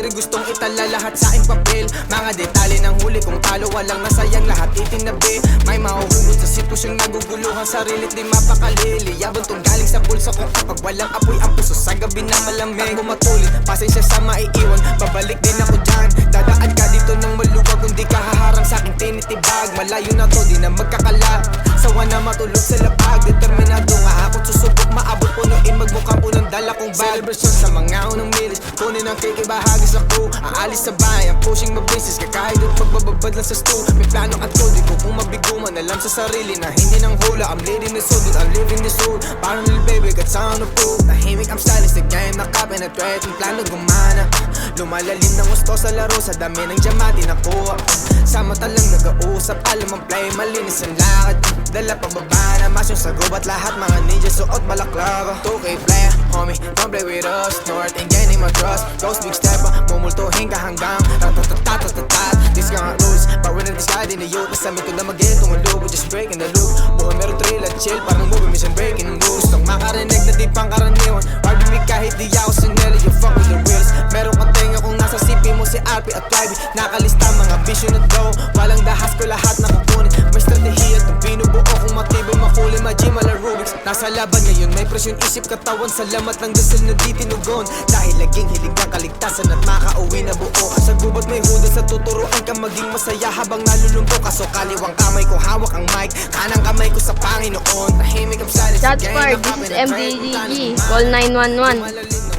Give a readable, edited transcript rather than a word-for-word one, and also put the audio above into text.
tuloy gustong itala lahat sa aking papel. Mga detalye ng huli kung talo, walang nasayang, lahat itinabi. May mahuhugot sa sitwasyong naguguluhan, sarilit di mapakalili. Yabang tong galing sa bulsa kung kapag walang apoy ang puso sa gabi na malamig. Bumatuloy, pasensya sa maiiwan, babalik din ako dyan. Dadaan ka dito ng maluwag, kung di ka haharang sa aking tinitibag. Malayo na to, di na magkakala, sawa na matulog sa labag. Determinado nga akong susubok, maabot punuin, magmukhang unang dala kong bag. Celebration sa mga unang milis, kunin ang cake, ibahagi sa crew. Aalis sa bahay, ang pushing mabisis, kakahid at magbababad lang sa stool. May plano at code, di ko kung mabiguman, alam sa sarili na hindi nang hula. I'm leading this soul, I'm living this soul. Parang little baby, got sound of proof. Tahimik, I'm stylish, the game nakapenetrate. Yung plano gumana, lumalalim ng gusto sa laro, sa dami ng diamante nakuha. Sa mata lang nag-uusap, alam ang play, malinis ang lakad. Dala pababa na mas yung sagob at lahat mga ninja suot balaklava. 2K player, homie, don't play with us. North and gaining my trust, ghost big stepper, mumultuhin ka hanggang ratatatatatatat. These gang rules, but when it's slide in the youth, basta mito na mag-get tumulog, we're just breaking the loop. Buhay meron thrill at chill, parang movie mission breaking rules. Gustong makarinig na di pang karaniwan, hard me kahit di ako sineli, you fuck with the wheels. Meron kang tenga kung nasa CP mo si RP at YB, nakalista mga vision at go. Walang dahas ko lahat nakukunin, may strategiya at binubuo kung matibay makuli, ma-G Rubik's. Nasa laban ngayon, may presyon isip katawan, salamat ng dasal na di tinugon. Dahil laging hilig ng kaligtasan at makauwi na buo. Sa gubat may hudas sa tuturuan ka maging masaya habang nalulumpo ka. So kaliwang kamay ko hawak ang mic, kanang kamay ko sa Panginoon. Tahimik ang silence, Shots fired, this is MDGG, call 911.